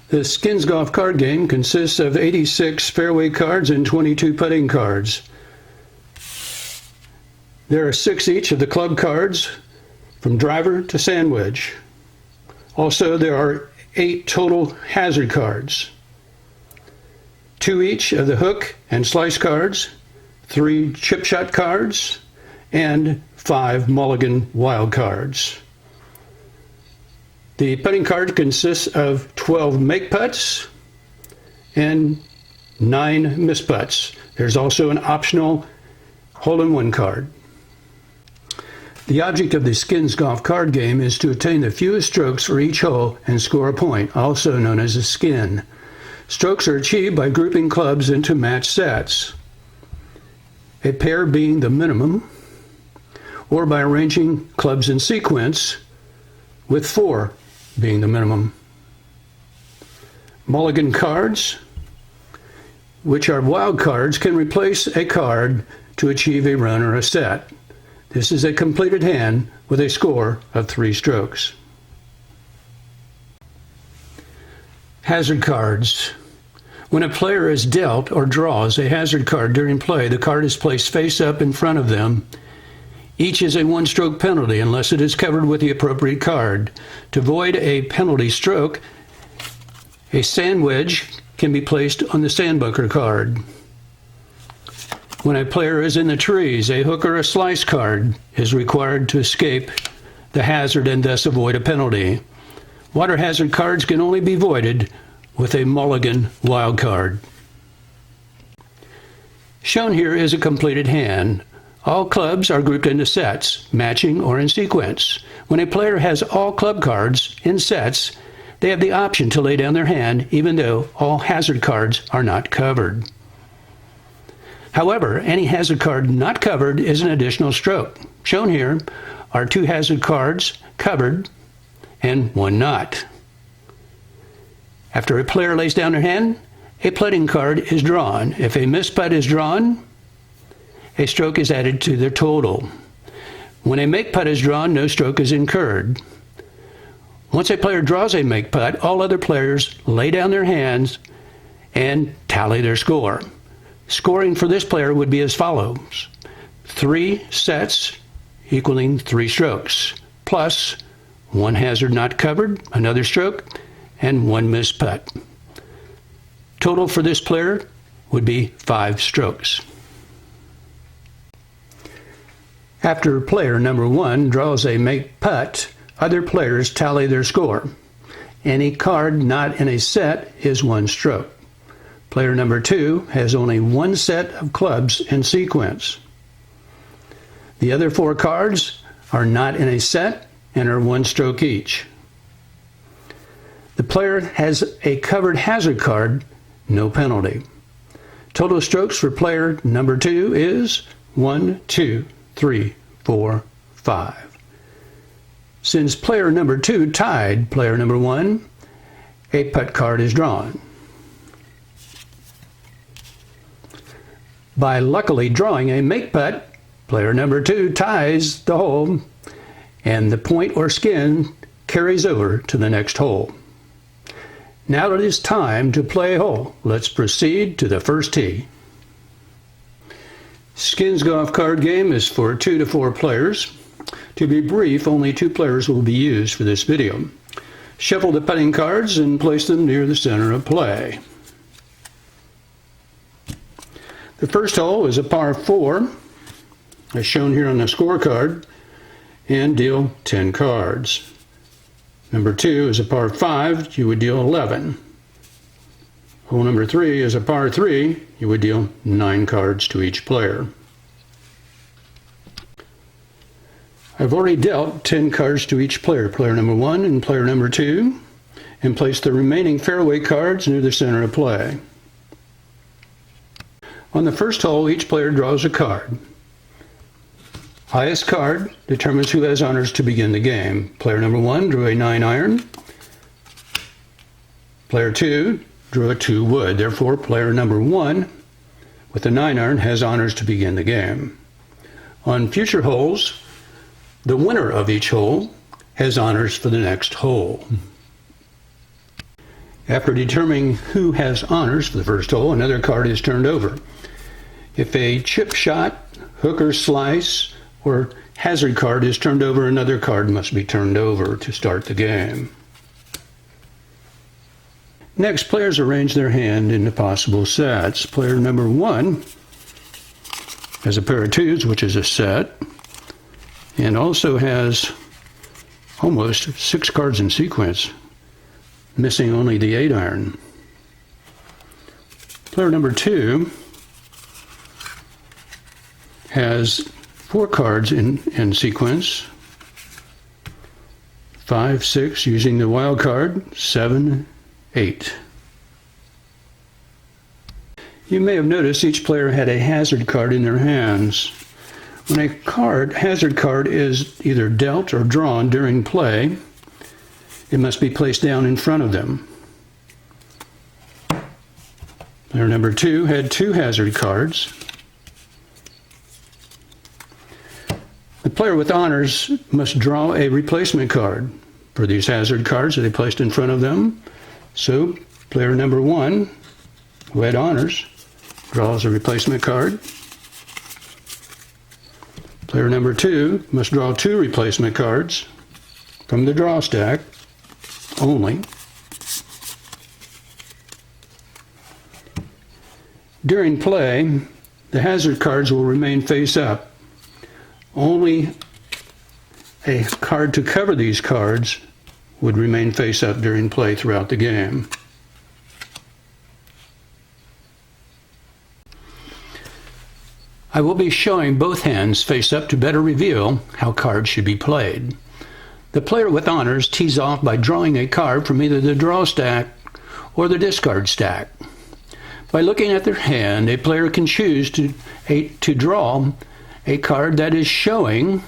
The Skins Golf card game consists of 86 fairway cards and 22 putting cards. There are 6 each of the club cards from driver to sandwich. Also, there are 8 total hazard cards. 2 each of the hook and slice cards, 3 chip shot cards, and 5 mulligan wild cards. The putting card consists of 12 make putts and 9 miss putts. There's also an optional hole-in-one card. The object of the Skins Golf card game is to attain the fewest strokes for each hole and score a point, also known as a skin. Strokes are achieved by grouping clubs into match sets, a pair being the minimum, or by arranging clubs in sequence, with 4 being the minimum. Mulligan cards, which are wild cards, can replace a card to achieve a run or a set. This is a completed hand with a score of 3 strokes. Hazard cards. When a player is dealt or draws a hazard card during play, the card is placed face up in front of them. Each is a 1-stroke penalty unless it is covered with the appropriate card. To avoid a penalty stroke, a sand wedge can be placed on the sandbunker card. When a player is in the trees, a hook or a slice card is required to escape the hazard and thus avoid a penalty. Water hazard cards can only be voided with a mulligan wild card. Shown here is a completed hand. All clubs are grouped into sets, matching or in sequence. When a player has all club cards in sets, they have the option to lay down their hand even though all hazard cards are not covered. However, any hazard card not covered is an additional stroke. Shown here are 2 hazard cards covered and 1 not. After a player lays down their hand, a putting card is drawn. If a missed putt is drawn, a stroke is added to their total. When a make putt is drawn, no stroke is incurred. Once a player draws a make putt, all other players lay down their hands and tally their score. Scoring for this player would be as follows: 3 sets equaling 3 strokes, plus 1 hazard not covered, another stroke, and 1 missed putt. Total for this player would be 5 strokes. After player number 1 draws a make putt, other players tally their score. Any card not in a set is 1 stroke. Player number 2 has only 1 set of clubs in sequence. The other 4 cards are not in a set and are 1 stroke each. The player has a covered hazard card, no penalty. Total strokes for player number 2 is 1, 2, 3, 4, 5. Since player number 2 tied player number 1, a putt card is drawn. By luckily drawing a make putt, player number 2 ties the hole, and the point or skin carries over to the next hole. Now it is time to play a hole. Let's proceed to the first tee. Skins Golf card game is for 2 to 4 players. To be brief, only 2 players will be used for this video. Shuffle the putting cards and place them near the center of play. The first hole is a par 4, as shown here on the scorecard, and deal 10 cards. Number 2 is a par 5, you would deal 11. Hole number 3 is a par 3, you would deal 9 cards to each player. I've already dealt 10 cards to each player, player number 1 and player number 2, and placed the remaining fairway cards near the center of play. On the first hole, each player draws a card. Highest card determines who has honors to begin the game. Player number 1 drew a 9-iron. Player 2 drew a 2 wood. Therefore, player number 1 with the 9-iron has honors to begin the game. On future holes, the winner of each hole has honors for the next hole. After determining who has honors for the first hole, another card is turned over. If a chip shot, hook or slice, or hazard card is turned over, another card must be turned over to start the game. Next, players arrange their hand into possible sets. Player number 1 has a pair of twos, which is a set, and also has almost 6 cards in sequence, missing only the 8-iron. Player number 2 has 4 cards in sequence, 5, 6 using the wild card, 7, 8. You may have noticed each player had a hazard card in their hands. When a hazard card is either dealt or drawn during play, it must be placed down in front of them. Player number 2 had 2 hazard cards. The player with honors must draw a replacement card for these hazard cards that they placed in front of them. So, player number 1, who had honors, draws a replacement card. Player number 2 must draw 2 replacement cards from the draw stack only. During play, the hazard cards will remain face up. Only a card to cover these cards would remain face up during play throughout the game. I will be showing both hands face up to better reveal how cards should be played. The player with honors tees off by drawing a card from either the draw stack or the discard stack. By looking at their hand, a player can choose to draw a card that is showing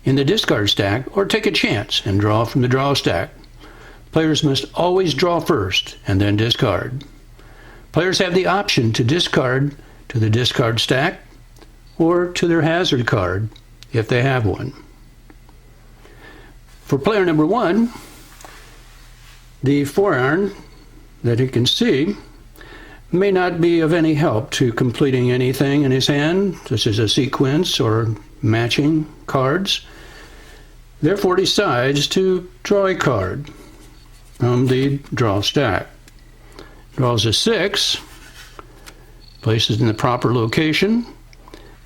in the discard stack, or take a chance and draw from the draw stack. Players must always draw first and then discard. Players have the option to discard to the discard stack or to their hazard card if they have one. For player number 1, the 4-iron that you can see may not be of any help to completing anything in his hand, such as a sequence or matching cards. Therefore decides to draw a card from the draw stack. Draws a 6, places it in the proper location,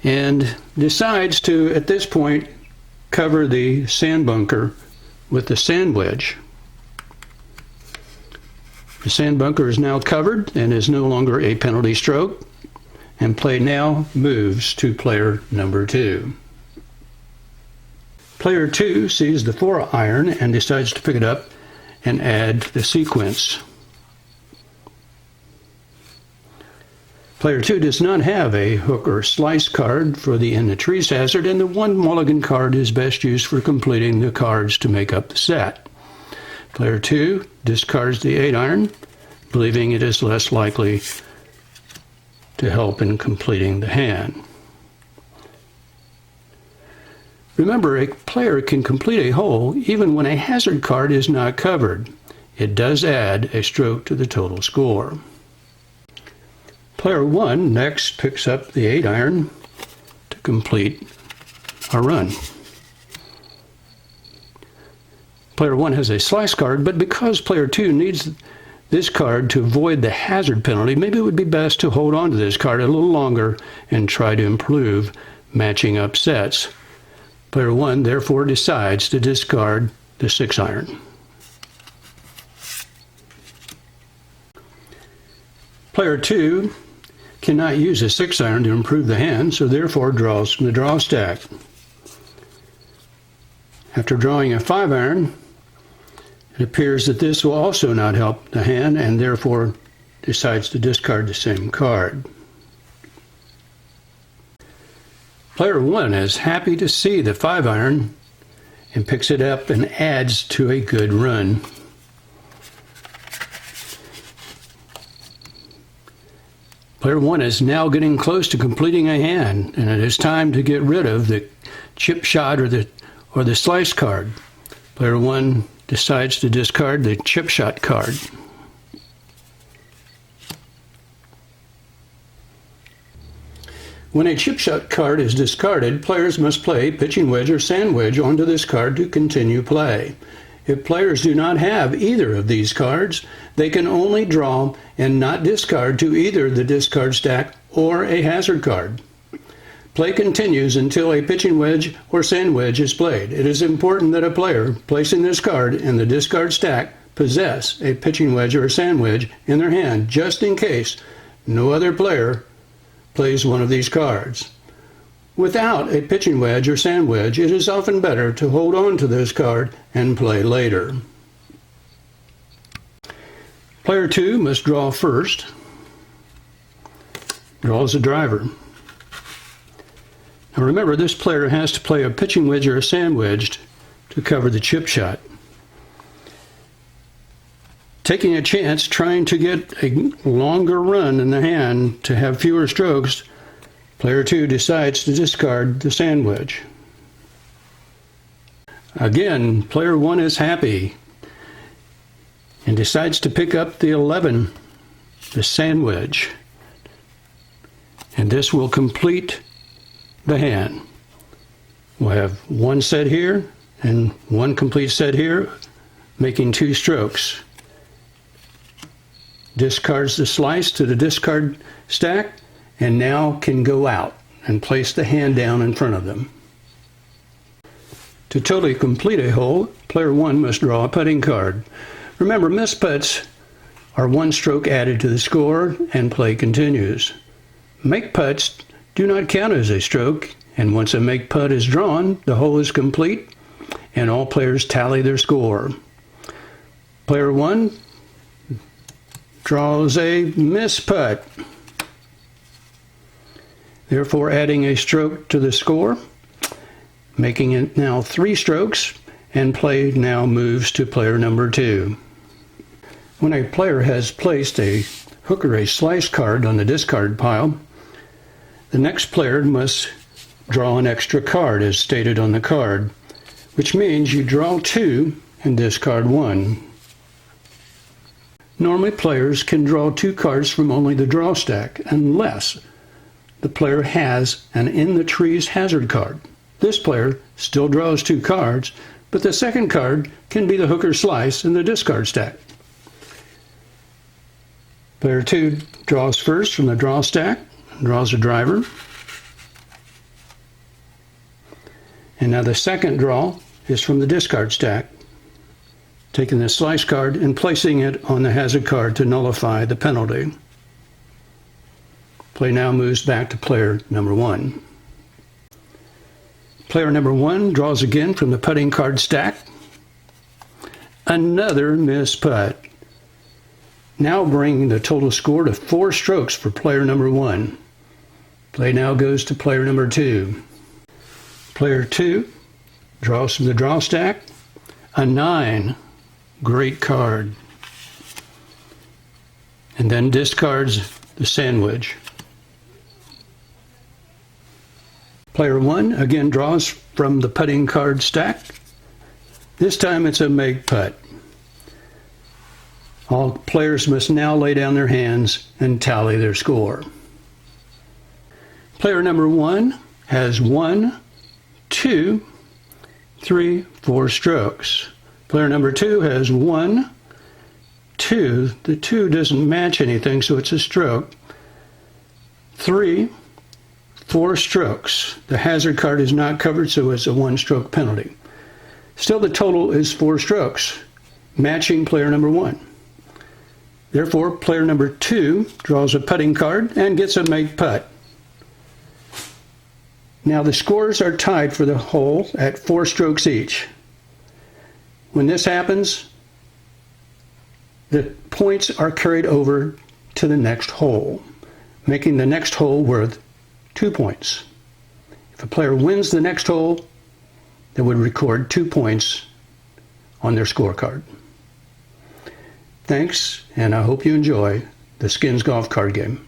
and decides to, at this point, cover the sand bunker with the sand wedge. The sand bunker is now covered and is no longer a penalty stroke, and play now moves to player number 2. Player 2 sees the 4-iron and decides to pick it up and add the sequence. Player 2 does not have a hook or slice card for the in the trees hazard, and the 1 mulligan card is best used for completing the cards to make up the set. Player 2 discards the 8-iron, believing it is less likely to help in completing the hand. Remember, a player can complete a hole even when a hazard card is not covered. It does add a stroke to the total score. Player 1 next picks up the 8-iron to complete a run. Player 1 has a slice card, but because player 2 needs this card to avoid the hazard penalty, maybe it would be best to hold on to this card a little longer and try to improve matching up sets. Player 1 therefore decides to discard the 6-iron. Player 2 cannot use a 6-iron to improve the hand, so therefore draws from the draw stack. After drawing a 5-iron, it appears that this will also not help the hand, and therefore decides to discard the same card. Player 1 is happy to see the 5-iron and picks it up and adds to a good run. Player 1 is now getting close to completing a hand, and it is time to get rid of the chip shot or the slice card. Player 1 decides to discard the chip shot card. When a chip shot card is discarded, players must play pitching wedge or sand wedge onto this card to continue play. If players do not have either of these cards, they can only draw and not discard to either the discard stack or a hazard card. Play continues until a pitching wedge or sand wedge is played. It is important that a player placing this card in the discard stack possess a pitching wedge or a sand wedge in their hand, just in case no other player plays one of these cards. Without a pitching wedge or sand wedge, it is often better to hold on to this card and play later. Player 2 must draw first. Draws a driver. Now remember, this player has to play a pitching wedge or a sand wedge to cover the chip shot. Taking a chance, trying to get a longer run in the hand to have fewer strokes, player 2 decides to discard the sand wedge. Again, player 1 is happy and decides to pick up the 11, the sand wedge. And this will complete the hand. We'll have one set here and one complete set here, making 2 strokes. Discards the slice to the discard stack and now can go out and place the hand down in front of them. To totally complete a hole, player 1 must draw a putting card. Remember, missed putts are 1 stroke added to the score and play continues. Make putts do not count as a stroke, and once a make putt is drawn, the hole is complete and all players tally their score. Player 1 draws a miss putt, therefore adding a stroke to the score, making it now 3 strokes, and play now moves to player number 2. When a player has placed a hook or a slice card on the discard pile, the next player must draw an extra card as stated on the card, which means you draw 2 and discard 1. Normally players can draw 2 cards from only the draw stack unless the player has an in the trees hazard card. This player still draws 2 cards, but the second card can be the hook or slice in the discard stack. Player 2 draws first from the draw stack, draws a driver. And now the second draw is from the discard stack, taking the slice card and placing it on the hazard card to nullify the penalty. Play now moves back to player number 1. Player number 1 draws again from the putting card stack. Another missed putt. Now bringing the total score to 4 strokes for player number 1. Play now goes to player number 2. Player 2 draws from the draw stack. A 9. Great card. And then discards the sand wedge. Player 1 again draws from the putting card stack. This time it's a make putt. All players must now lay down their hands and tally their score. Player number 1 has 1, 2, 3, 4 strokes. Player number 2 has 1, 2. The 2 doesn't match anything, so it's a stroke. 3, 4 strokes. The hazard card is not covered, so it's a 1-stroke penalty. Still, the total is 4 strokes, matching player number 1. Therefore, player number 2 draws a putting card and gets a make putt. Now the scores are tied for the hole at 4 strokes each. When this happens, the points are carried over to the next hole, making the next hole worth 2 points. If a player wins the next hole, they would record 2 points on their scorecard. Thanks, and I hope you enjoy the Skins Golf card game.